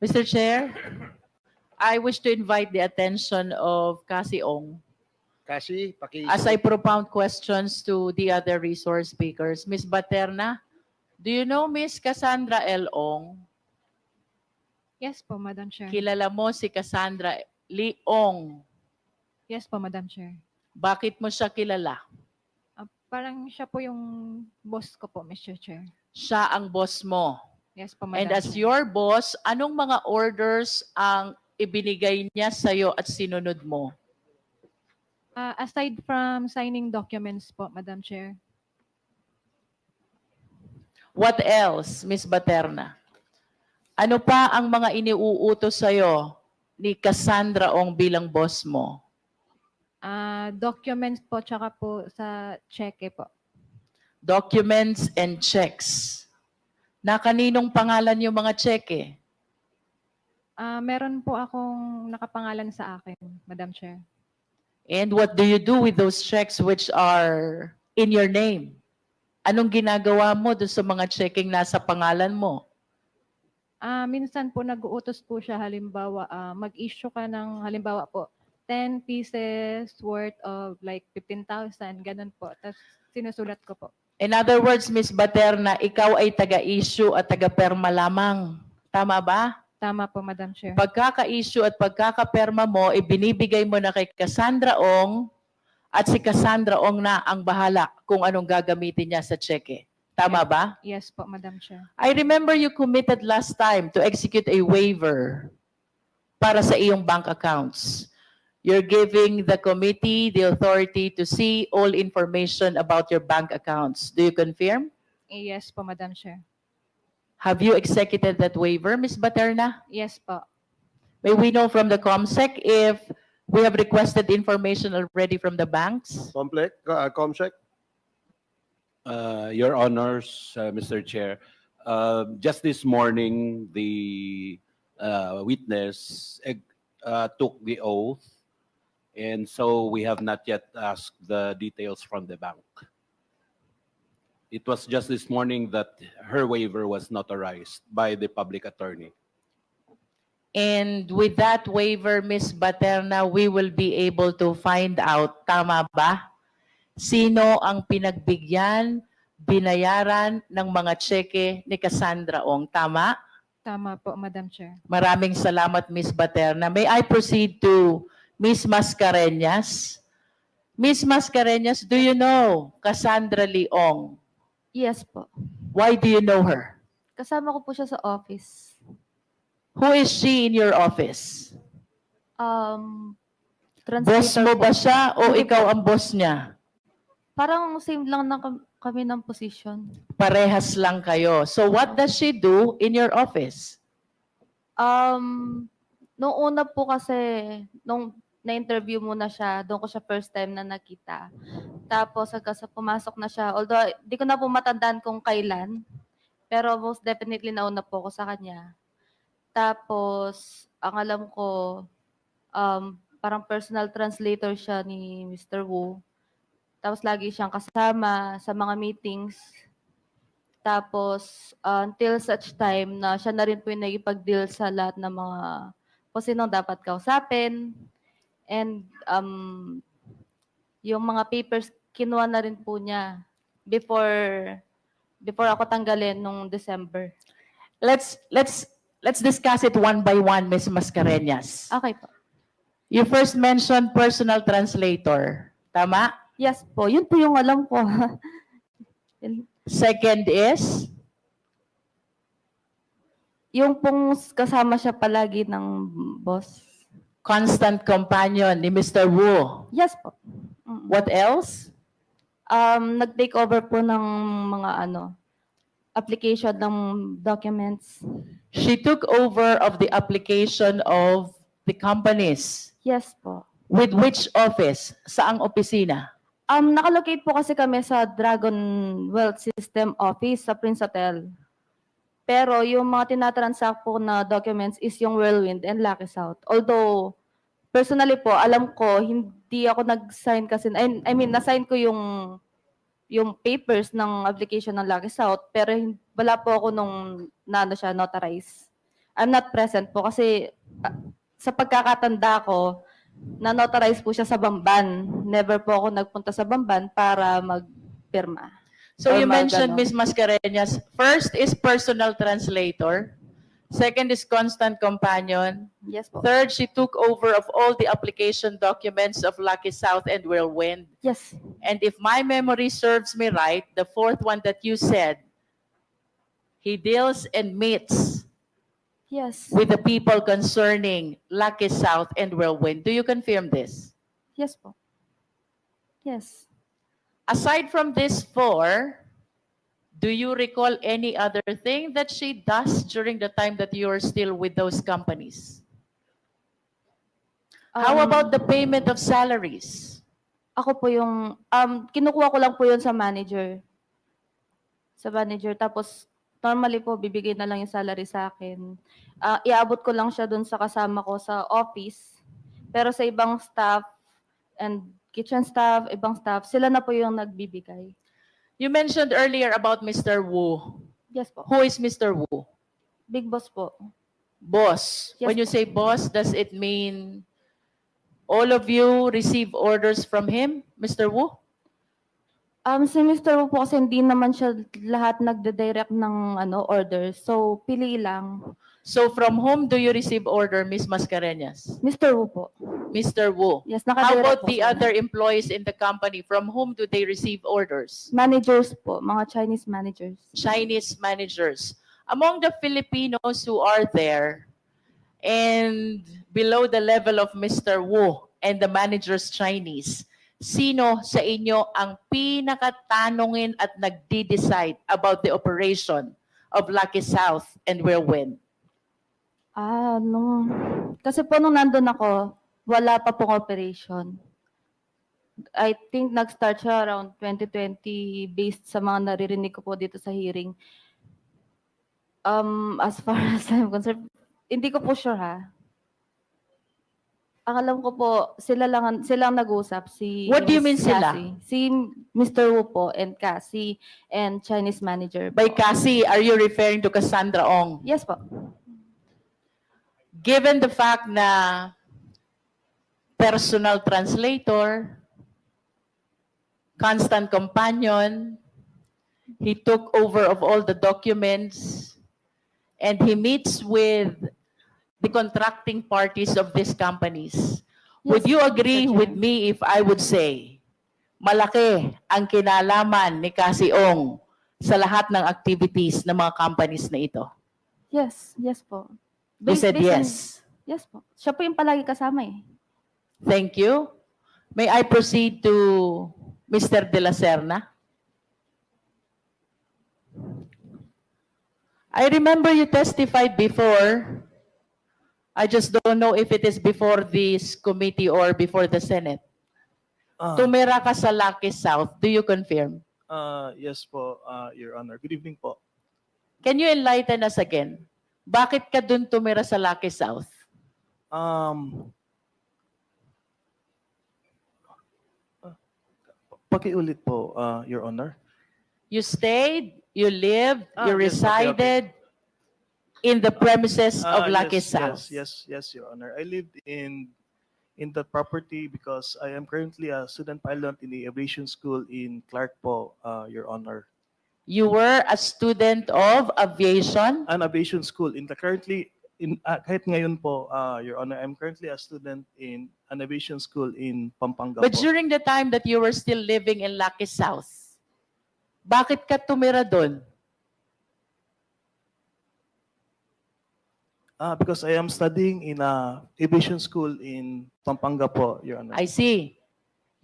Mr. Chair, I wish to invite the attention of Cassie Ong Kasi, as I propound questions to the other resource speakers. Ms. Baterna, do you know Ms. Cassandra L. Ong? Yes po, Madam Chair. Kilala mo si Cassandra Ong. Yes po, Madam Chair. Bakit mo siya kilala? Parang siya po yung boss ko po, Mr. Chair. Siya ang boss mo. Yes po, Madam And as Chair. your boss, anong mga orders ang ibinigay niya sa'yo at sinunod mo? Aside from signing documents po, Madam Chair. What else, Ms. Baterna? Ano pa ang mga iniuutos sa'yo ni Cassandra Ong bilang boss mo? Documents po, tsaka po sa cheque po. Documents and checks. Na kaninong pangalan yung mga cheque? Meron po akong nakapangalan sa akin, Madam Chair. And what do you do with those checks which are in your name? Anong ginagawa mo doon sa mga checking nasa pangalan mo? Minsan po nag-uutos po siya, halimbawa, mag-issue ka ng, halimbawa po, 10 pieces worth of like 15,000, ganun po. Tapos sinusulat ko po. In other words, Ms. Baterna, ikaw ay taga-issue at taga-perma lamang. Tama ba? Tama po, Madam Chair. Pagkaka-issue at pagkaka-perma mo, ibinibigay mo na kay Cassandra Ong at si Cassandra Ong na ang bahala kung anong gagamitin niya sa cheque. Tama ba? Yes po, Madam Chair. I remember you committed last time to execute a waiver para sa iyong bank accounts. You're giving the committee the authority to see all information about your bank accounts. Do you confirm? Yes po, Madam Chair. Have you executed that waiver, Ms. Baterna? Yes po. May we know from the COMSEC if we have requested information already from the banks? COMSEC? Your Honors, Mr. Chair, just this morning, the witness took the oath, and so we have not yet asked the details from the bank. It was just this morning that her waiver was notarized by the public attorney. And with that waiver, Ms. Baterna, we will be able to find out, tama ba? Sino ang pinagbigyan, binayaran ng mga cheque ni Cassandra Ong, tama? Tama po, Madam Chair. Maraming salamat, Ms. Baterna. May I proceed to Ms. Mascareñas? Ms. Mascareñas, do you know Cassandra Leong? Yes po. Why do you know her? Kasama ko po siya sa office. Who is she in your office? Boss Translator mo po. ba siya o Hindi ikaw po. ang boss niya? Parang same lang na kami ng position. Parehas lang kayo. So what does she do in your office? Nung una po kasi, nung na-interview muna siya, doon ko siya first time na nakita. Tapos hanggang sa pumasok na siya, although di ko na po matandaan kung kailan, pero most definitely nauna po ako sa kanya. Tapos, ang alam ko, parang personal translator siya ni Mr. Wu. Tapos lagi siyang kasama sa mga meetings. Tapos, until such time na siya na rin po yung nagipag-deal sa lahat ng mga kung sinong dapat kausapin. And yung mga papers, kinuha na rin po niya before ako tanggalin nung December. Let's discuss it one by one, Ms. Mascareñas. Okay po. You first mentioned personal translator. Tama? Yes po, yun po yung alam ko. Second is? Yung pong kasama siya palagi ng boss. Constant companion ni Mr. Wu. Yes po. What else? Nag-take over po ng mga application ng documents. She took over of the application of the companies. Yes po. With which office? Saang opisina? Nakalocate po kasi kami sa Dragon Wealth System Office sa Prince Hotel. Pero yung mga tinatransact po na documents is yung Whirlwind and Lucky South. Although, personally po, alam ko, hindi ako nag-sign kasi, I mean, na-sign ko yung papers ng application ng Lucky South, pero wala po ako nung siya notarize. I'm not present po kasi sa pagkakatanda ko, na-notarize po siya sa Bamban. Never po ako nagpunta sa Bamban para magpirma. So Or you mentioned, magano. Ms. Mascareñas, first is personal translator. Second is constant companion. Yes po. Third, she took over of all the application documents of Lucky South and Whirlwind. Yes. And if my memory serves me right, the fourth one that you said, he deals and meets Yes. with the people concerning Lucky South and Whirlwind. Do you confirm this? Yes po. Yes. Aside from these four, do you recall any other thing that she does during the time that you are still with those companies? How about the payment of salaries? Ako po yung, kinukuha ko lang po yun sa manager. Sa manager. Tapos, normally po, bibigay na lang yung salary sa akin. Iabot ko lang siya dun sa kasama ko sa office. Pero sa ibang staff and kitchen staff, ibang staff, sila na po yung nagbibigay. You mentioned earlier about Mr. Wu. Yes po. Who is Mr. Wu? Big boss po. Boss. Yes, When you po. say boss, does it mean all of you receive orders from him, Mr. Wu? Si Mr. Wu po kasi hindi naman siya lahat nagde-direct ng orders. So, pili lang. So from whom do you receive order, Ms. Mascareñas? Mr. Wu po. Mr. Wu. Yes, How nakadirect about po the siya. other employees in the company? From whom do they receive orders? Managers po, mga Chinese managers. Chinese managers. Among the Filipinos who are there and below the level of Mr. Wu and the managers Chinese, sino sa inyo ang pinakatanungin at nagdi-decide about the operation of Lucky South and Whirlwind? Kasi po nung nandun ako, wala pa pong operation. I think nag-start siya around 2020 based sa mga naririnig ko po dito sa hearing. As far as I'm concerned, hindi ko po sure ha. Ang alam ko po, silang nag-usap. Si What do you Miss mean sila? Cassie, si Mr. Wu po and Cassie and Chinese manager. By po. Cassie, are you referring to Cassandra Ong? Yes po. Given the fact na personal translator, constant companion, he took over of all the documents, and he meets with the contracting parties of these companies. Would Yes, you agree Mr. Chair. with me if I would say, malaki ang kinalaman ni Cassie Ong sa lahat ng activities ng mga companies na ito? Yes po. You said Based on- yes. Yes po. Siya po yung palagi kasama eh. Thank you. May I proceed to Mr. De La Serna? I remember you testified before. I just don't know if it is before this committee or before the Senate. Tumira ka sa Lucky South. Do you confirm? Yes po, Your Honor. Good evening po. Can you enlighten us again? Bakit ka dun tumira sa Lucky South? Pakiulit po, Your Honor. You stayed, you lived, you Yes, okay. resided in the premises of Lucky South. Yes, Your Honor. I lived in that property because I am currently a student pilot in the aviation school in Clark po, Your Honor. You were a student of aviation. An aviation school kahit ngayon po, Your Honor, I'm currently a student in an aviation school in Pampanga But po. during the time that you were still living in Lucky South, bakit ka tumira doon? Because I am studying in a aviation school in Pampanga po, Your Honor. I see.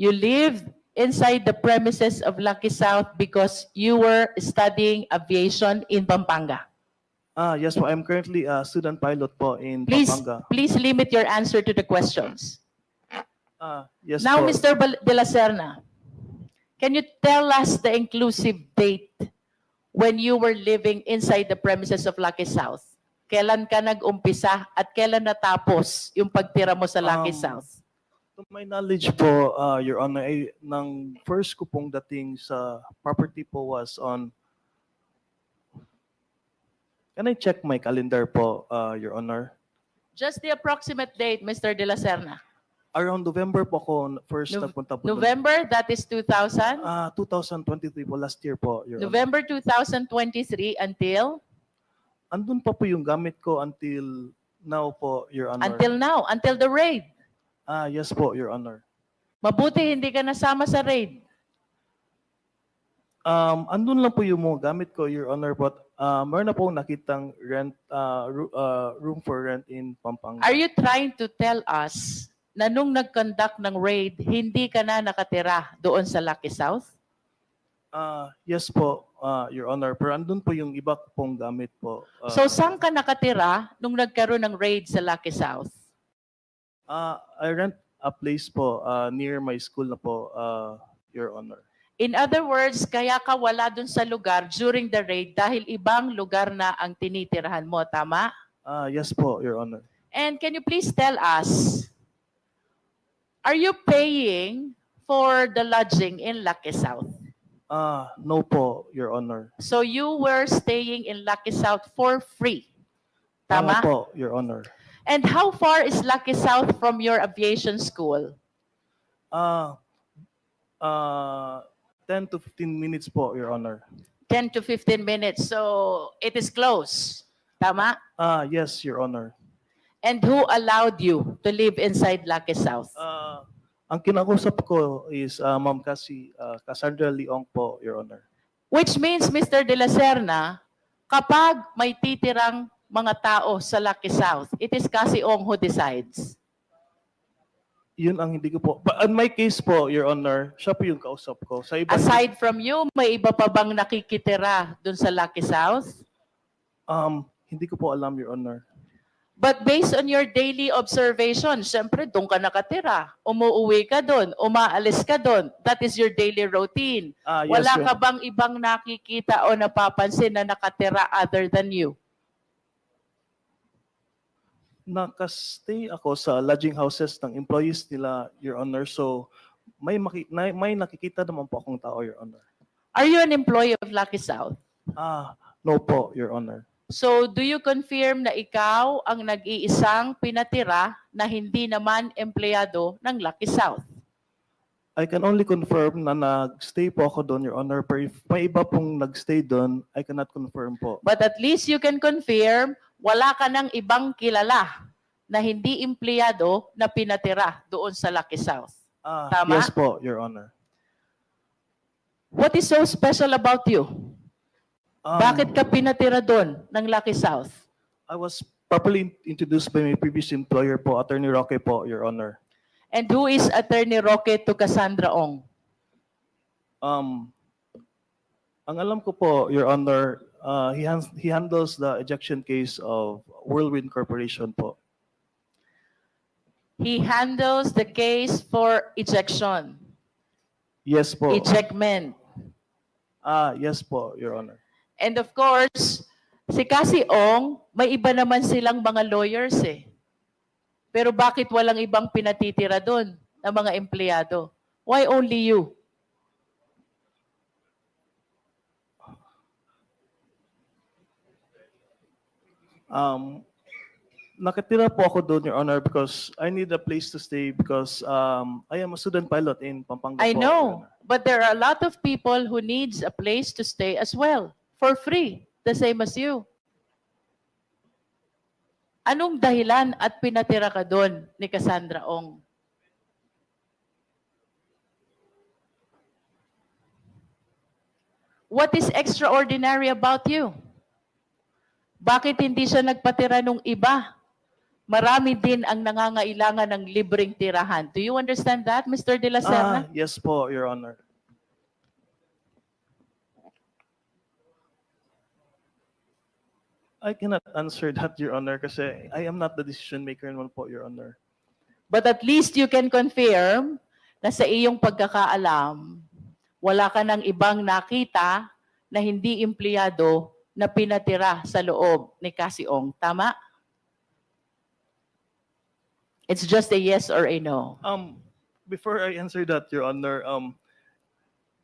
You lived inside the premises of Lucky South because you were studying aviation in Pampanga. Yes po, I'm currently a student pilot po in Please, Pampanga. please limit your answer to the questions. Yes Now, po. Mr. De La Serna, can you tell us the inclusive date when you were living inside the premises of Lucky South? Kailan ka nag-umpisa at kailan natapos yung pagtira mo sa Lucky South? To my knowledge po, Your Honor, nang first ko pong dating sa property po was on Can I check my calendar po, Your Honor? Just the approximate date, Mr. De La Serna. Around November po ako first nagpunta po doon. November, that is 2000? 2023 po, last year po, Your Honor. November 2023 until? Andun pa po yung gamit ko until now po, Your Honor. Until now, until the raid. Yes po, Your Honor. Mabuti hindi ka nasama sa raid. Andun lang po yung mga gamit ko, Your Honor, but meron na po nakitang rent, room for rent in Pampanga. Are you trying to tell us na nung nag-conduct ng raid, hindi ka na nakatira doon sa Lucky South? Yes po, Your Honor, pero andun po yung iba pong gamit po. So saan ka nakatira nung nagkaroon ng raid sa Lucky South? I rent a place po near my school na po, Your Honor. In other words, kaya ka wala doon sa lugar during the raid dahil ibang lugar na ang tinitirahan mo, tama? Yes po, Your Honor. And can you please tell us, are you paying for the lodging in Lucky South? No po, Your Honor. So you were staying in Lucky South for free, tama? Po, Your Honor. And how far is Lucky South from your aviation school? 10 to 15 minutes po, Your Honor. 10 to 15 minutes. So it is close, tama? Yes, Your Honor. And who allowed you to live inside Lucky South? Ang kinakusap ko is Ma'am Cassandra Leong po, Your Honor. Which means, Mr. De La Serna, kapag may titirang mga tao sa Lucky South, it is Cassie Ong who decides. Yun ang hindi ko po. But in my case po, Your Honor, siya po yung kausap ko. Sa iba, Aside from you, may iba pa bang nakikitira dun sa Lucky South? hindi ko po alam, Your Honor. But based on your daily observation, syempre doon ka nakatira. Umuuwi ka doon, umaalis ka doon. That is your daily routine. Yes, Wala Your ka bang ibang nakikita o napapansin na nakatira other than you? Nakastay ako sa lodging houses ng employees nila, Your Honor. So, may nakikita naman po akong tao, Your Honor. Are you an employee of Lucky South? No po, Your Honor. So, do you confirm na ikaw ang nag-iisang pinatira na hindi naman empleyado ng Lucky South? I can only confirm na nag-stay po ako doon, Your Honor. Pero if may iba pong nag-stay doon, I cannot confirm po. But at least you can confirm wala ka ng ibang kilala na hindi empleyado na pinatira doon sa Lucky South. Tama? Yes po, Your Honor. What is so special about you? Bakit ka pinatira doon ng Lucky South? I was properly introduced by my previous employer po, Attorney Roque po, Your Honor. And who is Attorney Roque to Cassandra Ong? Ang alam ko po, Your Honor, he handles the ejection case of Whirlwind Corporation po. He handles the case for ejection, Yes po. ejectment. Yes po, Your Honor. And of course, si Cassie Ong, may iba naman silang mga lawyers eh. Pero bakit walang ibang pinatitira doon na mga empleyado? Why only you? Nakatira po ako doon, Your Honor, because I need a place to stay because I am a student pilot in Pampanga I po, Your know, Honor. but there are a lot of people who needs a place to stay as well, for free, the same as you. Anong dahilan at pinatira ka doon ni Cassandra Ong? What is extraordinary about you? Bakit hindi siya nagpatira nung iba? Marami din ang nangangailangan ng libreng tirahan. Do you understand that, Mr. De La Serna? Yes po, Your Honor. I cannot answer that, Your Honor, kasi I am not the decision maker naman po, Your Honor. But at least you can confirm na sa iyong pagkakaalam, wala ka ng ibang nakita na hindi empleyado na pinatira sa loob ni Cassie Ong. Tama? It's just a yes or a no. Before I answer that, Your Honor,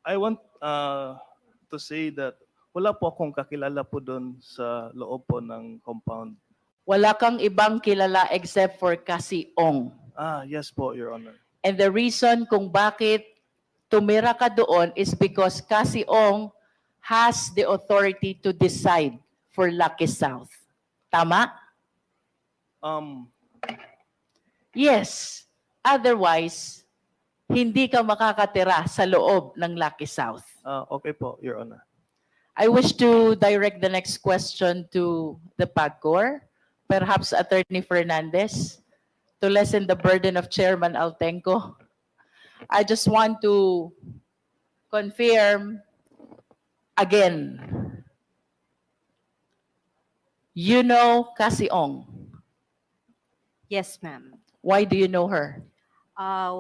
I want to say that Wala po akong kakilala po doon sa loob po ng compound. Wala kang ibang kilala except for Cassie Ong. Yes po, Your Honor. And the reason kung bakit tumira ka doon is because Cassie Ong has the authority to decide for Lucky South. Tama? Yes. Otherwise, hindi ka makakatira sa loob ng Lucky South. Okay po, Your Honor. I wish to direct the next question to the PAGCOR, perhaps Attorney Fernandez, to lessen the burden of Chairman Altenco. I just want to confirm again. You know Cassie Ong. Yes, ma'am. Why do you know her?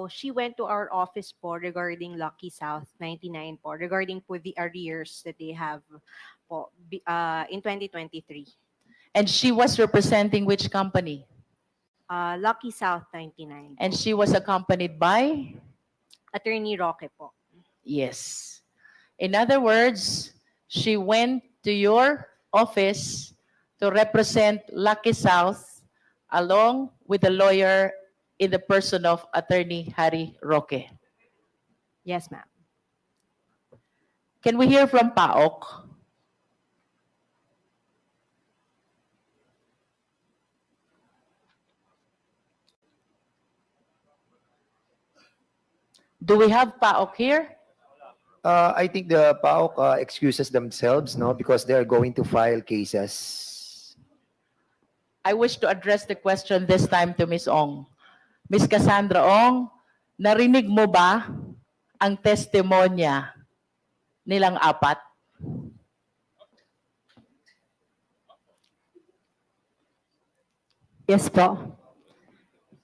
She went to our office po regarding Lucky South 99 po, regarding po the arrears that they have po in 2023. And she was representing which company? Lucky South 99. And she was accompanied by? Attorney Roque po. Yes. In other words, she went to your office to represent Lucky South along with the lawyer in the person of Attorney Harry Roque. Yes, ma'am. Can we hear from PAOK? Do we have PAOK here? I think the PAOK excuses themselves, no, because they are going to file cases. I wish to address the question this time to Ms. Ong. Ms. Cassandra Ong, narinig mo ba ang testimonya nilang apat? Yes po.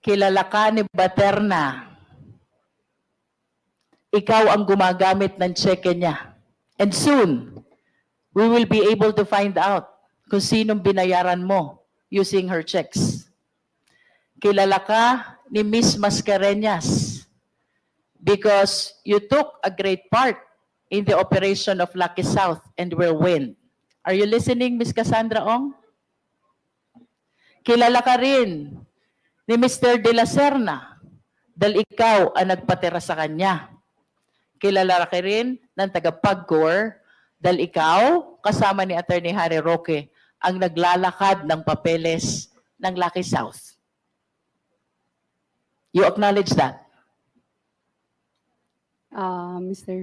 Kilala ka ni Baterna. Ikaw ang gumagamit ng cheque niya. And soon, we will be able to find out kung sinong binayaran mo using her checks. Kilala ka ni Miss Mascareñas because you took a great part in the operation of Lucky South and Whirlwind. Are you listening, Miss Cassandra Ong? Kilala ka rin ni Mr. De La Serna dahil ikaw ang nagpatira sa kanya. Kilala ka rin ng taga-PAGCOR dahil ikaw, kasama ni Attorney Harry Roque, ang naglalakad ng papeles ng Lucky South. You acknowledge that? Mr.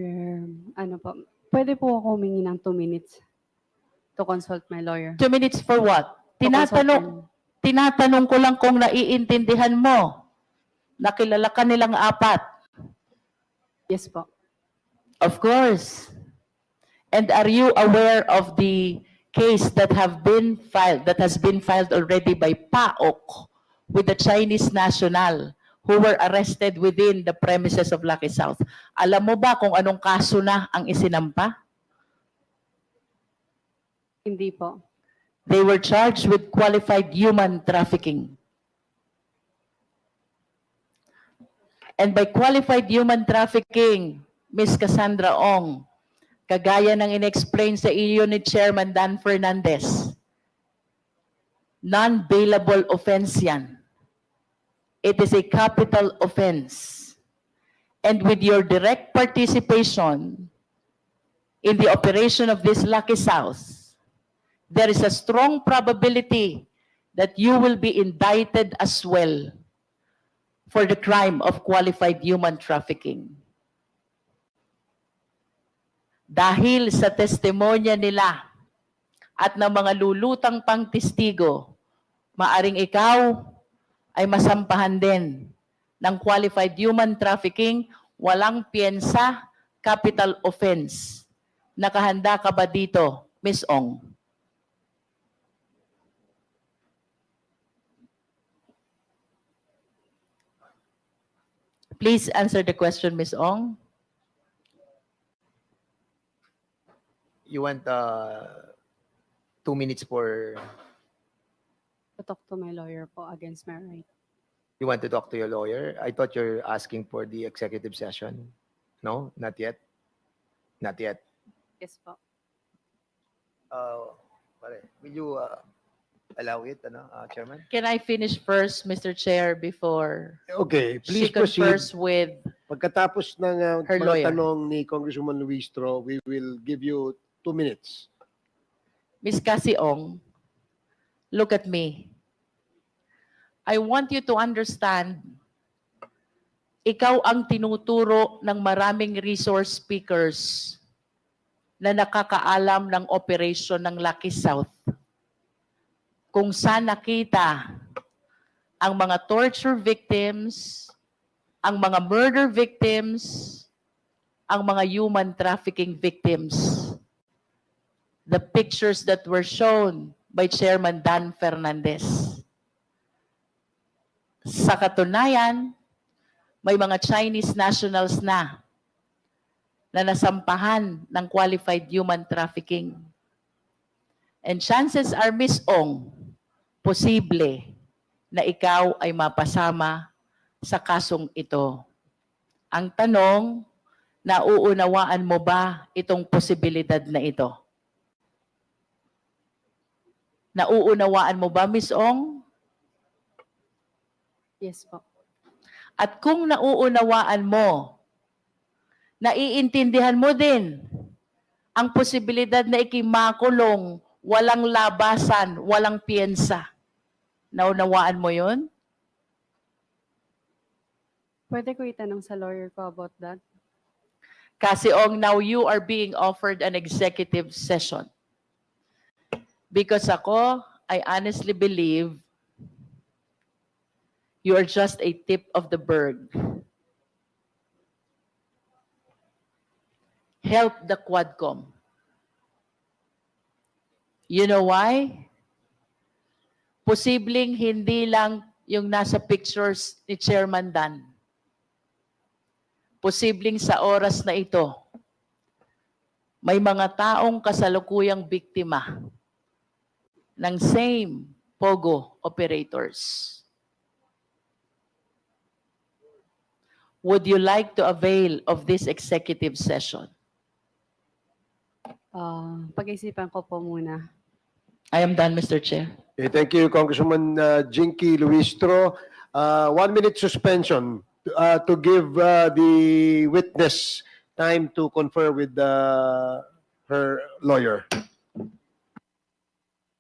Ano po, pwede po ako humingi ng 2 minutes to consult my lawyer. 2 minutes for what? To consult Tinatanong ko lang kung naiintindihan mo. Nakilala ka nilang apat. Yes po. Of course. And are you aware of the case that has been filed already by PAOK with the Chinese national who were arrested within the premises of Lucky South? Alam mo ba kung anong kaso na ang isinampa? Hindi po. They were charged with qualified human trafficking. And by qualified human trafficking, Ms. Cassandra Ong, kagaya ng inexplain sa iyo ni Chairman Dan Fernandez, non-bailable offense yan. It is a capital offense. And with your direct participation in the operation of this Lucky South, there is a strong probability that you will be indicted as well for the crime of qualified human trafficking. Dahil sa testimonya nila at ng mga lulutang pang testigo, maaring ikaw ay masampahan din ng qualified human trafficking, walang piyensa, capital offense. Nakahanda ka ba dito, Ms. Ong? Please answer the question, Ms. Ong. You want 2 minutes for, To talk to my lawyer po against my right. you want to talk to your lawyer? I thought you're asking for the executive session. No, not yet. Not yet. Yes po. Will you allow it, Chairman? Can I finish first, Mr. Chair, before Okay, she please proceed. confers with Pagkatapos ng her mga lawyer? tanong ni Congresswoman Luistro, we will give you 2 minutes. Miss Cassie Ong, look at me. I want you to understand, ikaw ang tinuturo ng maraming resource speakers na nakakaalam ng operation ng Lucky South. Kung saan nakita ang mga torture victims, ang mga murder victims, ang mga human trafficking victims. The pictures that were shown by Chairman Dan Fernandez. Sa katunayan, may mga Chinese nationals na nasampahan ng qualified human trafficking. And chances are, Miss Ong, posible na ikaw ay mapasama sa kasong ito. Ang tanong, nauunawaan mo ba itong posibilidad na ito? Nauunawaan mo ba, Miss Ong? Yes po. At kung nauunawaan mo, naiintindihan mo din ang posibilidad na ikimakulong, walang labasan, walang piyensa. Naunawaan mo yun? Pwede ko itanong sa lawyer ko about that? Kasi Ong, now you are being offered an executive session. Because ako, I honestly believe you are just a tip of the berg. Help the Quadcom. You know why? Posibleng hindi lang yung nasa pictures ni Chairman Dan. Posibleng sa oras na ito, may mga taong kasalukuyang biktima ng same POGO operators. Would you like to avail of this executive session? Pag-isipan ko po muna. I am done, Mr. Chair. Okay, thank you, Congresswoman Jinky Luistro. 1 minute suspension to give the witness time to confer with her lawyer.